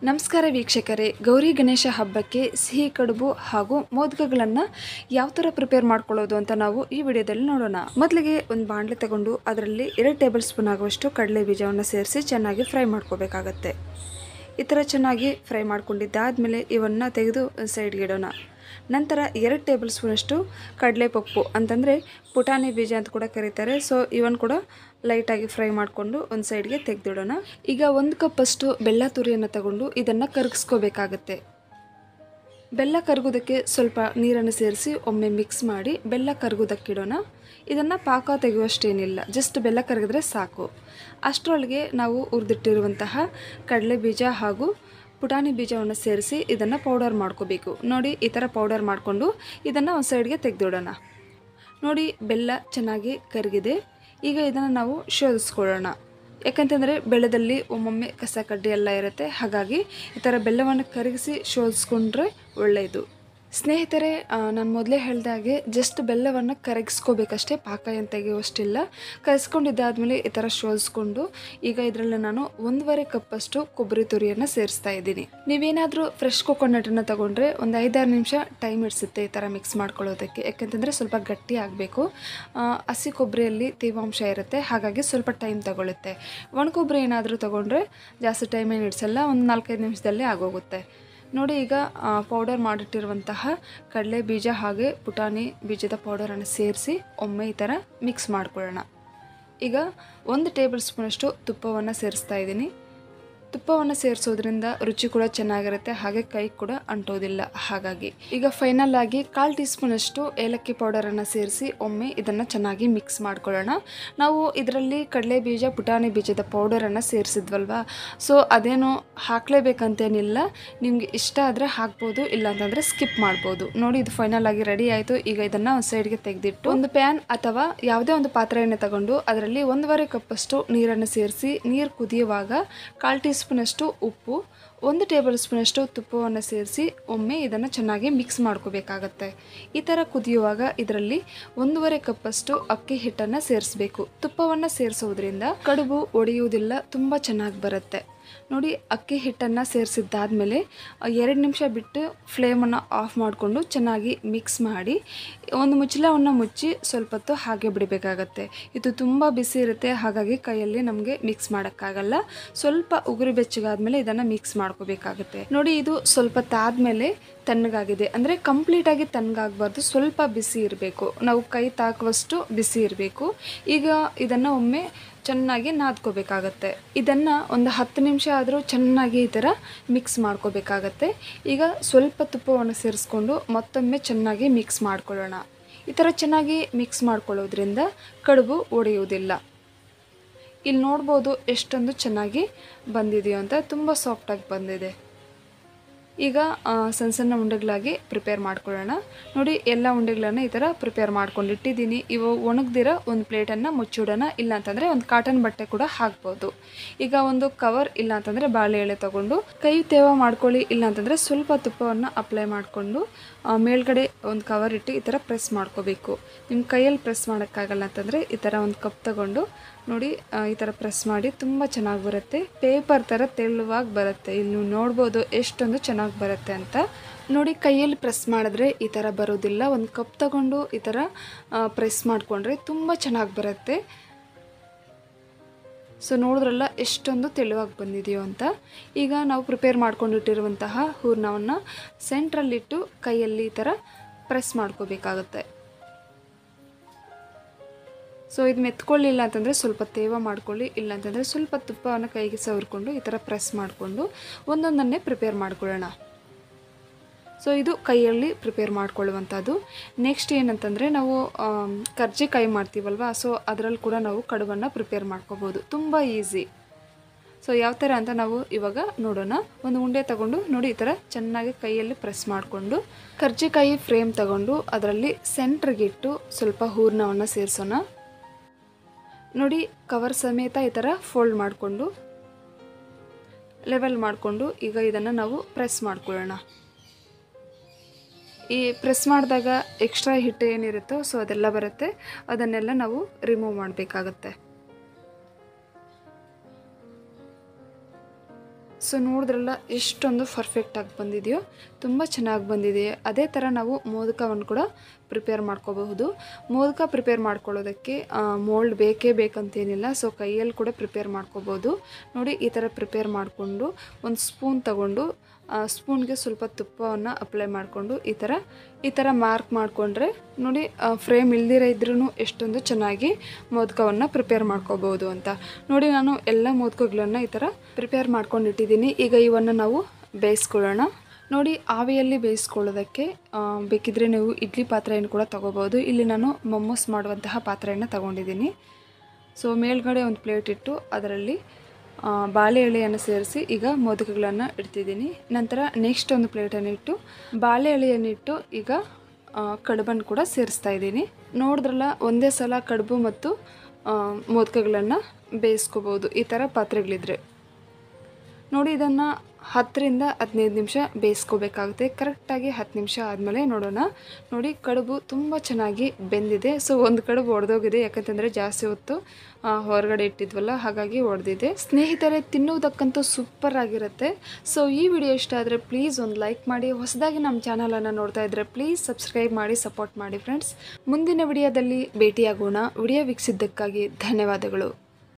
ನಮಸ್ಕಾರ ವೀಕ್ಷಕರೇ, ಗೌರಿ ಗಣೇಶ ಹಬ್ಬಕ್ಕೆ ಸಿಹಿ ಕಡುಬು ಹಾಗೂ ಮೋದಕಗಳನ್ನು ಯಾವ ಥರ ಪ್ರಿಪೇರ್ ಮಾಡ್ಕೊಳ್ಳೋದು ಅಂತ ನಾವು ಈ ವಿಡಿಯೋದಲ್ಲಿ ನೋಡೋಣ. ಮೊದಲಿಗೆ ಒಂದು ಬಾಣಲೆ ತಗೊಂಡು ಅದರಲ್ಲಿ 2 ಟೇಬಲ್ ಸ್ಪೂನ್ ಆಗುವಷ್ಟು ಕಡಲೆ ಬೀಜವನ್ನು ಸೇರಿಸಿ ಚೆನ್ನಾಗಿ ಫ್ರೈ ಮಾಡ್ಕೋಬೇಕಾಗತ್ತೆ. ಈ ಥರ ಚೆನ್ನಾಗಿ ಫ್ರೈ ಮಾಡ್ಕೊಂಡಿದ್ದಾದಮೇಲೆ ಇವನ್ನು ತೆಗೆದು ಸೈಡ್ಗೆ ಇಡೋಣ. ನಂತರ 2 ಟೇಬಲ್ ಸ್ಪೂನಷ್ಟು ಕಡಲೆಪಪ್ಪು ಅಂತಂದರೆ ಪುಟಾಣಿ ಬೀಜ ಅಂತ ಕೂಡ ಕರೀತಾರೆ. ಸೊ ಇವನ್ ಕೂಡ ಲೈಟಾಗಿ ಫ್ರೈ ಮಾಡಿಕೊಂಡು ಒಂದು ಸೈಡ್ಗೆ ತೆಗೆದಿಡೋಣ. ಈಗ 1 ಕಪ್ಪಷ್ಟು ಬೆಲ್ಲ ತುರಿಯನ್ನು ತಗೊಂಡು ಇದನ್ನು ಕರಗಿಸ್ಕೋಬೇಕಾಗತ್ತೆ. ಬೆಲ್ಲ ಕರಗೋದಕ್ಕೆ ಸ್ವಲ್ಪ ನೀರನ್ನು ಸೇರಿಸಿ ಒಮ್ಮೆ ಮಿಕ್ಸ್ ಮಾಡಿ ಬೆಲ್ಲ ಕರಗೋದಕ್ಕಿಡೋಣ. ಇದನ್ನು ಪಾಕ ತೆಗೆಯುವಷ್ಟೇನಿಲ್ಲ, ಜಸ್ಟ್ ಬೆಲ್ಲ ಕರಗಿದ್ರೆ ಸಾಕು. ಅಷ್ಟರೊಳಗೆ ನಾವು ಹುರಿದಿಟ್ಟಿರುವಂತಹ ಕಡಲೆ ಬೀಜ ಹಾಗೂ ಪುಟಾಣಿ ಬೀಜವನ್ನು ಸೇರಿಸಿ ಇದನ್ನು ಪೌಡರ್ ಮಾಡ್ಕೋಬೇಕು. ನೋಡಿ, ಈ ಥರ ಪೌಡರ್ ಮಾಡಿಕೊಂಡು ಇದನ್ನು ಒಂದು ಸೈಡ್ಗೆ ತೆಗೆದಿಡೋಣ. ನೋಡಿ, ಬೆಲ್ಲ ಚೆನ್ನಾಗಿ ಕರಗಿದೆ. ಈಗ ಇದನ್ನು ನಾವು ಶೋಧಿಸ್ಕೊಳ್ಳೋಣ. ಯಾಕಂತಂದರೆ ಬೆಲ್ಲದಲ್ಲಿ ಒಮ್ಮೊಮ್ಮೆ ಕಸ ಕಡ್ಡಿ ಎಲ್ಲ ಇರುತ್ತೆ, ಹಾಗಾಗಿ ಈ ಥರ ಬೆಲ್ಲವನ್ನು ಕರಗಿಸಿ ಶೋಧಿಸ್ಕೊಂಡ್ರೆ ಒಳ್ಳೆಯದು. ಸ್ನೇಹಿತರೆ, ನಾನು ಮೊದಲೇ ಹೇಳಿದಾಗೆ ಜಸ್ಟ್ ಬೆಲ್ಲವನ್ನು ಕರಗಿಸ್ಕೋಬೇಕಷ್ಟೇ, ಪಾಕ ಏನು ತೆಗೆಯುವಷ್ಟಿಲ್ಲ. ಕರಗಿಸ್ಕೊಂಡಿದ್ದಾದಮೇಲೆ ಈ ಥರ ಶೋಧಿಸ್ಕೊಂಡು ಈಗ ಇದರಲ್ಲಿ ನಾನು 1.5 ಕಪ್ಪಷ್ಟು ಕೊಬ್ಬರಿ ತುರಿಯನ್ನು ಸೇರಿಸ್ತಾ ಇದ್ದೀನಿ. ನೀವೇನಾದರೂ ಫ್ರೆಶ್ ಕೊಕೊನಟನ್ನು ತಗೊಂಡ್ರೆ ಒಂದು 5-6 ನಿಮಿಷ ಟೈಮ್ ಇಡಿಸುತ್ತೆ ಈ ಥರ ಮಿಕ್ಸ್ ಮಾಡ್ಕೊಳ್ಳೋದಕ್ಕೆ. ಯಾಕೆಂತಂದರೆ ಸ್ವಲ್ಪ ಗಟ್ಟಿ ಆಗಬೇಕು. ಹಸಿ ಕೊಬ್ಬರಿಯಲ್ಲಿ ತೇವಾಂಶ ಇರುತ್ತೆ, ಹಾಗಾಗಿ ಸ್ವಲ್ಪ ಟೈಮ್ ತಗೊಳ್ಳುತ್ತೆ. ಒಣ ಕೊಬ್ಬರಿ ಏನಾದರೂ ತೊಗೊಂಡ್ರೆ ಜಾಸ್ತಿ ಟೈಮ್ ಏನು ಇಡಿಸಲ್ಲ, ಒಂದು 4-5 ನಿಮಿಷದಲ್ಲೇ ಆಗೋಗುತ್ತೆ. ನೋಡಿ, ಈಗ ಪೌಡರ್ ಮಾಡಿಟ್ಟಿರುವಂತಹ ಕಡಲೆ ಬೀಜ ಹಾಗೆ ಪುಟಾಣಿ ಬೀಜದ ಪೌಡರನ್ನು ಸೇರಿಸಿ ಒಮ್ಮೆ ಈ ಥರ ಮಿಕ್ಸ್ ಮಾಡ್ಕೊಳ್ಳೋಣ. ಈಗ 1 ಟೇಬಲ್ ಸ್ಪೂನಷ್ಟು ತುಪ್ಪವನ್ನು ಸೇರಿಸ್ತಾ ಇದ್ದೀನಿ. ತುಪ್ಪವನ್ನು ಸೇರಿಸೋದ್ರಿಂದ ರುಚಿ ಕೂಡ ಚೆನ್ನಾಗಿರುತ್ತೆ, ಹಾಗೆ ಕೈ ಕೂಡ ಅಂಟೋದಿಲ್ಲ. ಹಾಗಾಗಿ ಈಗ ಫೈನಲ್ ಆಗಿ 1/4 ಟೀ ಸ್ಪೂನಷ್ಟು ಏಲಕ್ಕಿ ಪೌಡರನ್ನು ಸೇರಿಸಿ ಒಮ್ಮೆ ಇದನ್ನು ಚೆನ್ನಾಗಿ ಮಿಕ್ಸ್ ಮಾಡ್ಕೊಳ್ಳೋಣ. ನಾವು ಇದರಲ್ಲಿ ಕಡಲೆ ಬೀಜ ಪುಟಾಣಿ ಬೀಜದ ಪೌಡರನ್ನು ಸೇರಿಸಿದ್ವಲ್ವಾ, ಸೊ ಅದೇನು ಹಾಕಲೇಬೇಕಂತೇನಿಲ್ಲ. ನಿಮಗೆ ಇಷ್ಟ ಆದರೆ ಹಾಕ್ಬೋದು, ಇಲ್ಲಾಂತಂದರೆ ಸ್ಕಿಪ್ ಮಾಡ್ಬೋದು. ನೋಡಿ, ಇದು ಫೈನಲ್ ಆಗಿ ರೆಡಿ ಆಯಿತು. ಈಗ ಇದನ್ನು ಒಂದು ಸೈಡ್ಗೆ ತೆಗೆದಿಟ್ಟು ಒಂದು ಪ್ಯಾನ್ ಅಥವಾ ಯಾವುದೇ ಒಂದು ಪಾತ್ರೆಯನ್ನು ತಗೊಂಡು ಅದರಲ್ಲಿ 1.5 ಕಪ್ಪಷ್ಟು ನೀರನ್ನು ಸೇರಿಸಿ ನೀರು ಕುದಿಯುವಾಗ 1/4 ಟೀ ಸ್ಪೂನಷ್ಟು ಉಪ್ಪು, 1 ಟೇಬಲ್ ಸ್ಪೂನಷ್ಟು ತುಪ್ಪವನ್ನು ಸೇರಿಸಿ ಒಮ್ಮೆ ಇದನ್ನು ಚೆನ್ನಾಗಿ ಮಿಕ್ಸ್ ಮಾಡ್ಕೋಬೇಕಾಗತ್ತೆ. ಈ ಥರ ಕುದಿಯುವಾಗ ಇದರಲ್ಲಿ 1.5 ಕಪ್ಪಷ್ಟು ಅಕ್ಕಿ ಹಿಟ್ಟನ್ನು ಸೇರಿಸಬೇಕು. ತುಪ್ಪವನ್ನು ಸೇರಿಸೋದ್ರಿಂದ ಕಡುಬು ಒಡೆಯುವುದಿಲ್ಲ, ತುಂಬ ಚೆನ್ನಾಗಿ ಬರುತ್ತೆ. ನೋಡಿ, ಅಕ್ಕಿ ಹಿಟ್ಟನ್ನು ಸೇರಿಸಿದ್ದಾದಮೇಲೆ 2 ನಿಮಿಷ ಬಿಟ್ಟು ಫ್ಲೇಮನ್ನು ಆಫ್ ಮಾಡಿಕೊಂಡು ಚೆನ್ನಾಗಿ ಮಿಕ್ಸ್ ಮಾಡಿ ಒಂದು ಮುಚ್ಚಳವನ್ನು ಮುಚ್ಚಿ ಸ್ವಲ್ಪ ಹೊತ್ತು ಹಾಗೆ ಬಿಡಬೇಕಾಗತ್ತೆ. ಇದು ತುಂಬ ಬಿಸಿ ಇರುತ್ತೆ, ಹಾಗಾಗಿ ಕೈಯಲ್ಲಿ ನಮಗೆ ಮಿಕ್ಸ್ ಮಾಡೋಕ್ಕಾಗಲ್ಲ. ಸ್ವಲ್ಪ ಉಗುರು ಬೆಚ್ಚಗಾದ್ಮೇಲೆ ಇದನ್ನು ಮಿಕ್ಸ್ ಮಾಡ್ಕೋಬೇಕಾಗತ್ತೆ. ನೋಡಿ, ಇದು ಸ್ವಲ್ಪ ತಾದ್ಮೇಲೆ ತಣ್ಣಗಾಗಿದೆ, ಅಂದರೆ ಕಂಪ್ಲೀಟಾಗಿ ತಣ್ಣಗಾಗಬಾರ್ದು, ಸ್ವಲ್ಪ ಬಿಸಿ ಇರಬೇಕು. ನಾವು ಕೈ ತಾಕುವಷ್ಟು ಬಿಸಿ ಇರಬೇಕು. ಈಗ ಇದನ್ನು ಒಮ್ಮೆ ಚೆನ್ನಾಗಿ ನಾದ್ಕೋಬೇಕಾಗತ್ತೆ. ಇದನ್ನು ಒಂದು 10 ನಿಮಿಷ ಆದರೂ ಚೆನ್ನಾಗಿ ಈ ಥರ ಮಿಕ್ಸ್ ಮಾಡ್ಕೋಬೇಕಾಗತ್ತೆ. ಈಗ ಸ್ವಲ್ಪ ತುಪ್ಪವನ್ನು ಸೇರಿಸ್ಕೊಂಡು ಮತ್ತೊಮ್ಮೆ ಚೆನ್ನಾಗಿ ಮಿಕ್ಸ್ ಮಾಡ್ಕೊಳ್ಳೋಣ. ಈ ಥರ ಚೆನ್ನಾಗಿ ಮಿಕ್ಸ್ ಮಾಡ್ಕೊಳ್ಳೋದ್ರಿಂದ ಕಡುಬು ಒಡೆಯುವುದಿಲ್ಲ. ಇಲ್ಲಿ ನೋಡ್ಬೋದು ಎಷ್ಟೊಂದು ಚೆನ್ನಾಗಿ ಬಂದಿದೆಯೋ ಅಂತ, ತುಂಬ ಸಾಫ್ಟಾಗಿ ಬಂದಿದೆ. ಈಗ ಸಣ್ಣ ಸಣ್ಣ ಉಂಡೆಗಳಾಗಿ ಪ್ರಿಪೇರ್ ಮಾಡ್ಕೊಳ್ಳೋಣ. ನೋಡಿ, ಎಲ್ಲ ಉಂಡೆಗಳನ್ನು ಈ ಥರ ಪ್ರಿಪೇರ್ ಮಾಡ್ಕೊಂಡು ಇಟ್ಟಿದ್ದೀನಿ. ಇವು ಒಣಗ್ದಿರೋ ಒಂದು ಪ್ಲೇಟನ್ನು ಮುಚ್ಚಿಡೋಣ, ಇಲ್ಲಾಂತಂದರೆ ಒಂದು ಕಾಟನ್ ಬಟ್ಟೆ ಕೂಡ ಹಾಕ್ಬೋದು. ಈಗ ಒಂದು ಕವರ್ ಇಲ್ಲಾಂತಂದರೆ ಬಾಳೆ ಎಳೆ ತೊಗೊಂಡು ಕೈ ತೇವ ಮಾಡ್ಕೊಳ್ಳಿ, ಇಲ್ಲಾಂತಂದರೆ ಸ್ವಲ್ಪ ತುಪ್ಪವನ್ನು ಅಪ್ಲೈ ಮಾಡಿಕೊಂಡು ಮೇಲ್ಗಡೆ ಒಂದು ಕವರ್ ಇಟ್ಟು ಈ ಥರ ಪ್ರೆಸ್ ಮಾಡ್ಕೋಬೇಕು. ನಿಮ್ಮ ಕೈಯಲ್ಲಿ ಪ್ರೆಸ್ ಮಾಡೋಕ್ಕಾಗಲ್ಲ ಅಂತಂದರೆ ಈ ಥರ ಒಂದು ಕಪ್ ತಗೊಂಡು ನೋಡಿ ಈ ಥರ ಪ್ರೆಸ್ ಮಾಡಿ, ತುಂಬ ಚೆನ್ನಾಗಿ ಬರುತ್ತೆ. ಪೇಪರ್ ಥರ ತೆಳುವಾಗಿ ಬರುತ್ತೆ. ಇಲ್ಲಿ ನೀವು ನೋಡ್ಬೋದು ಎಷ್ಟೊಂದು ಚೆನ್ನಾಗಿ ಬರುತ್ತೆ ಅಂತ. ನೋಡಿ, ಕೈಯಲ್ಲಿ ಪ್ರೆಸ್ ಮಾಡಿದ್ರೆ ಈ ಥರ ಬರೋದಿಲ್ಲ. ಒಂದು ಕಪ್ ತಗೊಂಡು ಈ ಥರ ಪ್ರೆಸ್ ಮಾಡಿಕೊಂಡ್ರೆ ತುಂಬ ಚೆನ್ನಾಗಿ ಬರುತ್ತೆ. ಸೊ ನೋಡಿದ್ರಲ್ಲ ಎಷ್ಟೊಂದು ತೆಳುವಾಗಿ ಬಂದಿದೆಯೋ ಅಂತ. ಈಗ ನಾವು ಪ್ರಿಪೇರ್ ಮಾಡ್ಕೊಂಡಿಟ್ಟಿರುವಂತಹ ಹೂರ್ಣವನ್ನು ಸೆಂಟ್ರಲ್ಲಿಟ್ಟು ಕೈಯಲ್ಲಿ ಈ ಥರ ಪ್ರೆಸ್ ಮಾಡ್ಕೋಬೇಕಾಗತ್ತೆ. ಸೊ ಇದು ಮೆತ್ಕೊಳ್ಳಿಲ್ಲ ಅಂತಂದರೆ ಸ್ವಲ್ಪ ತೇವ ಮಾಡ್ಕೊಳ್ಳಿ, ಇಲ್ಲಾಂತಂದರೆ ಸ್ವಲ್ಪ ತುಪ್ಪವನ್ನು ಕೈಗೆ ಸವರ್ಕೊಂಡು ಈ ಥರ ಪ್ರೆಸ್ ಮಾಡಿಕೊಂಡು ಒಂದೊಂದನ್ನೇ ಪ್ರಿಪೇರ್ ಮಾಡ್ಕೊಳ್ಳೋಣ. ಸೊ ಇದು ಕೈಯಲ್ಲಿ ಪ್ರಿಪೇರ್ ಮಾಡ್ಕೊಳ್ಳುವಂಥದ್ದು. ನೆಕ್ಸ್ಟ್ ಏನಂತಂದರೆ ನಾವು ಕರ್ಜಿಕಾಯಿ ಮಾಡ್ತೀವಲ್ವ, ಸೊ ಅದರಲ್ಲಿ ಕೂಡ ನಾವು ಕಡುಬನ್ನು ಪ್ರಿಪೇರ್ ಮಾಡ್ಕೋಬೋದು. ತುಂಬ ಈಸಿ. ಸೊ ಯಾವ ಥರ ಅಂತ ನಾವು ಇವಾಗ ನೋಡೋಣ. ಒಂದು ಉಂಡೆ ತಗೊಂಡು ನೋಡಿ ಈ ಥರ ಚೆನ್ನಾಗಿ ಕೈಯಲ್ಲಿ ಪ್ರೆಸ್ ಮಾಡಿಕೊಂಡು ಕರ್ಜಿಕಾಯಿ ಫ್ರೇಮ್ ತಗೊಂಡು ಅದರಲ್ಲಿ ಸೆಂಟ್ರಿಗಿಟ್ಟು ಸ್ವಲ್ಪ ಹೂರ್ಣವನ್ನು ಸೇರಿಸೋಣ. ನೋಡಿ, ಕವರ್ ಸಮೇತ ಈ ಥರ ಫೋಲ್ಡ್ ಮಾಡಿಕೊಂಡು ಲೆವೆಲ್ ಮಾಡಿಕೊಂಡು ಈಗ ಇದನ್ನು ನಾವು ಪ್ರೆಸ್ ಮಾಡ್ಕೊಳ್ಳೋಣ. ಈ ಪ್ರೆಸ್ ಮಾಡಿದಾಗ ಎಕ್ಸ್ಟ್ರಾ ಹಿಟ್ಟು ಏನಿರುತ್ತೋ ಸೊ ಅದೆಲ್ಲ ಬರುತ್ತೆ, ಅದನ್ನೆಲ್ಲ ನಾವು ರಿಮೂವ್ ಮಾಡಬೇಕಾಗತ್ತೆ. ಸೊ ನೋಡಿದ್ರಲ್ಲ ಎಷ್ಟೊಂದು ಪರ್ಫೆಕ್ಟಾಗಿ ಬಂದಿದೆಯೋ, ತುಂಬ ಚೆನ್ನಾಗಿ ಬಂದಿದೆ. ಅದೇ ಥರ ನಾವು ಮೋದಕವನ್ನು ಕೂಡ ಪ್ರಿಪೇರ್ ಮಾಡ್ಕೋಬಹುದು. ಮೋದಕ ಪ್ರಿಪೇರ್ ಮಾಡ್ಕೊಳ್ಳೋದಕ್ಕೆ ಮೋಲ್ಡ್ ಬೇಕೇ ಬೇಕಂತೇನಿಲ್ಲ. ಸೊ ಕೈಯಲ್ಲಿ ಕೂಡ ಪ್ರಿಪೇರ್ ಮಾಡ್ಕೋಬೋದು. ನೋಡಿ ಈ ಥರ ಪ್ರಿಪೇರ್ ಮಾಡಿಕೊಂಡು ಒಂದು ಸ್ಪೂನ್ ತಗೊಂಡು ಸ್ಪೂನ್ಗೆ ಸ್ವಲ್ಪ ತುಪ್ಪವನ್ನು ಅಪ್ಲೈ ಮಾಡಿಕೊಂಡು ಈ ಥರ ಮಾರ್ಕ್ ಮಾಡಿಕೊಂಡ್ರೆ ನೋಡಿ ಫ್ರೇಮ್ ಇಲ್ದಿರ ಇದ್ರೂ ಎಷ್ಟೊಂದು ಚೆನ್ನಾಗಿ ಮೋದಕವನ್ನು ಪ್ರಿಪೇರ್ ಮಾಡ್ಕೋಬೋದು ಅಂತ. ನೋಡಿ ನಾನು ಎಲ್ಲ ಮೋದಕಗಳನ್ನು ಈ ಥರ ಪ್ರಿಪೇರ್ ಮಾಡ್ಕೊಂಡಿಟ್ಟಿದ್ದೀನಿ. ಈಗ ಇವನ್ನು ನಾವು ಬೇಯಿಸ್ಕೊಳ್ಳೋಣ. ನೋಡಿ ಆವಿಯಲ್ಲಿ ಬೇಯಿಸ್ಕೊಳ್ಳೋದಕ್ಕೆ ಬೇಕಿದ್ರೆ ನೀವು ಇಡ್ಲಿ ಪಾತ್ರೆಯನ್ನು ಕೂಡ ತೊಗೋಬೋದು. ಇಲ್ಲಿ ನಾನು ಮೊಮೋಸ್ ಮಾಡುವಂತಹ ಪಾತ್ರೆಯನ್ನು ತಗೊಂಡಿದ್ದೀನಿ. ಸೊ ಮೇಲ್ಗಡೆ ಒಂದು ಪ್ಲೇಟ್ ಇಟ್ಟು ಅದರಲ್ಲಿ ಬಾಳೆ ಎಳೆಯನ್ನು ಸೇರಿಸಿ ಈಗ ಮೋದಕಗಳನ್ನು ಇಡ್ತಿದ್ದೀನಿ. ನಂತರ ನೆಕ್ಸ್ಟ್ ಒಂದು ಪ್ಲೇಟನ್ನು ಇಟ್ಟು ಬಾಳೆ ಎಳೆಯನ್ನು ಇಟ್ಟು ಈಗ ಕಡುಬನ್ನು ಕೂಡ ಸೇರಿಸ್ತಾ ಇದ್ದೀನಿ. ನೋಡಿದ್ರಲ್ಲ ಒಂದೇ ಸಲ ಕಡುಬು ಮತ್ತು ಮೋದಕಗಳನ್ನು ಬೇಯಿಸ್ಕೋಬೋದು ಈ ಥರ ಪಾತ್ರೆಗಳಿದ್ರೆ. ನೋಡಿ ಇದನ್ನು 10ರಿಂದ 15 ನಿಮಿಷ ಬೇಯಿಸ್ಕೋಬೇಕಾಗುತ್ತೆ. ಕರೆಕ್ಟಾಗಿ 10 ನಿಮಿಷ ಆದಮೇಲೆ ನೋಡೋಣ. ನೋಡಿ ಕಡುಬು ತುಂಬ ಚೆನ್ನಾಗಿ ಬೆಂದಿದೆ. ಸೊ ಒಂದು ಕಡುಬು ಒಡೆದೋಗಿದೆ, ಯಾಕಂತಂದರೆ ಜಾಸ್ತಿ ಹೊತ್ತು ಹೊರಗಡೆ ಇಟ್ಟಿದ್ವಲ್ಲ, ಹಾಗಾಗಿ ಒಡೆದಿದೆ. ಸ್ನೇಹಿತರೆ, ತಿನ್ನುವುದಕ್ಕಂತೂ ಸೂಪರ್ ಆಗಿರುತ್ತೆ. ಸೊ ಈ ವಿಡಿಯೋ ಇಷ್ಟ ಆದರೆ ಪ್ಲೀಸ್ ಒಂದು ಲೈಕ್ ಮಾಡಿ. ಹೊಸದಾಗಿ ನಮ್ಮ ಚಾನಲನ್ನು ನೋಡ್ತಾ ಇದ್ದರೆ ಪ್ಲೀಸ್ ಸಬ್ಸ್ಕ್ರೈಬ್ ಮಾಡಿ, ಸಪೋರ್ಟ್ ಮಾಡಿ ಫ್ರೆಂಡ್ಸ್. ಮುಂದಿನ ವಿಡಿಯೋದಲ್ಲಿ ಭೇಟಿಯಾಗೋಣ. ವಿಡಿಯೋ ವೀಕ್ಷಿಸಿದ್ದಕ್ಕಾಗಿ ಧನ್ಯವಾದಗಳು.